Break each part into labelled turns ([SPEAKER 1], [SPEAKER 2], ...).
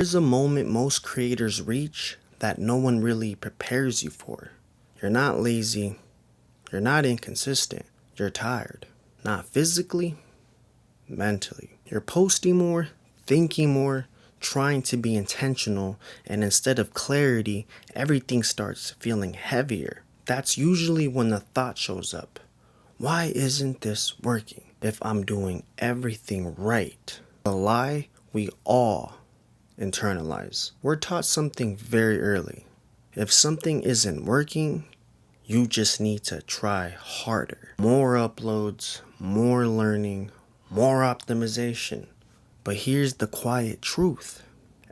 [SPEAKER 1] There's a moment most creators reach that no one really prepares you for. You're not lazy, you're not inconsistent, you're tired. Not physically, mentally. You're posting more, thinking more, trying to be intentional, and instead of clarity, everything starts feeling heavier. That's usually when the thought shows up. Why isn't this working if I'm doing everything right? The lie we all internalize. We're taught something very early. If something isn't working, you just need to try harder. More uploads, more learning, more optimization. But here's the quiet truth.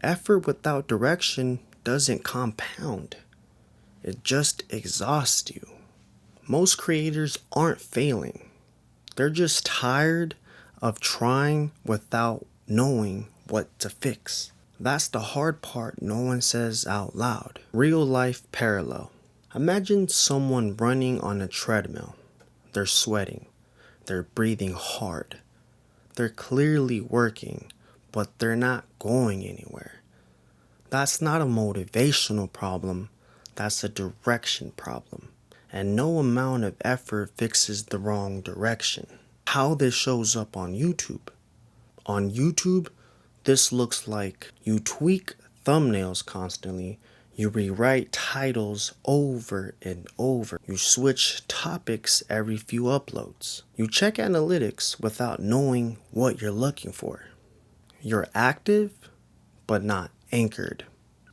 [SPEAKER 1] Effort without direction doesn't compound. It just exhausts you. Most creators aren't failing. They're just tired of trying without knowing what to fix. That's the hard part no one says out loud. Real life parallel. Imagine someone running on a treadmill. They're sweating. They're breathing hard. They're clearly working, but they're not going anywhere. That's not a motivational problem. That's a direction problem. And no amount of effort fixes the wrong direction. How this shows up on YouTube. On YouTube, this looks like you tweak thumbnails constantly, you rewrite titles over and over, you switch topics every few uploads, you check analytics without knowing what you're looking for. You're active, but not anchored.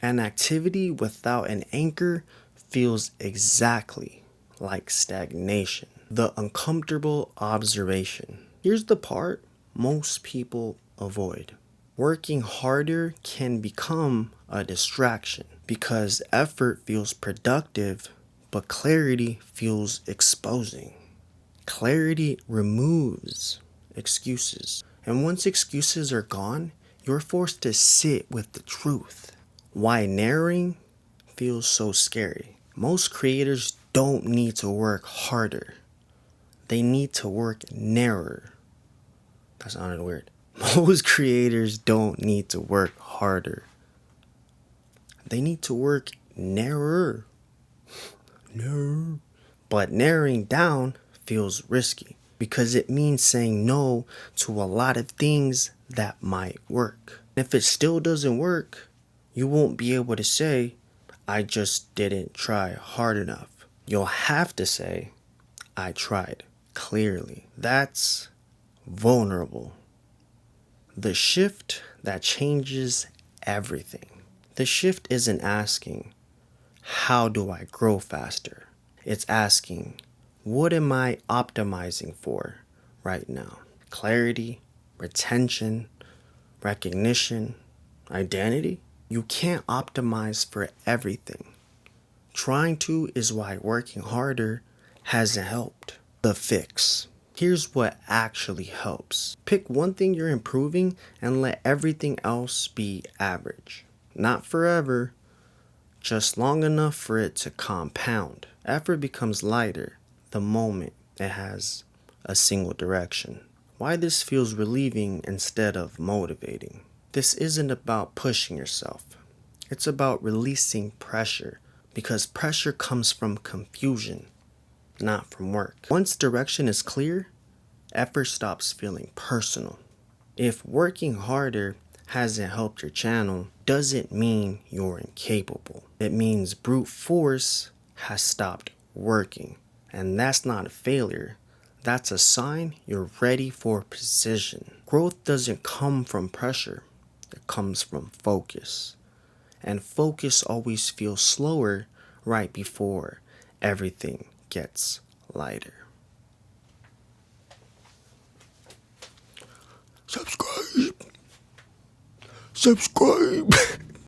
[SPEAKER 1] An activity without an anchor feels exactly like stagnation. The uncomfortable observation. Here's the part most people avoid. Working harder can become a distraction because effort feels productive, but clarity feels exposing. Clarity removes excuses. And once excuses are gone, you're forced to sit with the truth. Why narrowing feels so scary. Most creators don't need to work harder. They need to work narrower. That sounded weird. Most creators don't need to work harder. They need to work narrower. Narrower. But narrowing down feels risky because it means saying no to a lot of things that might work. If it still doesn't work, you won't be able to say, I just didn't try hard enough. You'll have to say, I tried clearly. That's vulnerable. The shift that changes everything. The shift isn't asking, how do I grow faster? It's asking, what am I optimizing for right now? Clarity, retention, recognition, identity? You can't optimize for everything. Trying to is why working harder hasn't helped. The fix. Here's what actually helps. Pick one thing you're improving and let everything else be average. Not forever, just long enough for it to compound. Effort becomes lighter the moment it has a single direction. Why this feels relieving instead of motivating. This isn't about pushing yourself. It's about releasing pressure because pressure comes from confusion, not from work. Once direction is clear, effort stops feeling personal. If working harder hasn't helped your channel, doesn't mean you're incapable. It means brute force has stopped working. And that's not a failure. That's a sign you're ready for precision. Growth doesn't come from pressure. It comes from focus. And focus always feels slower right before everything gets lighter. Subscribe.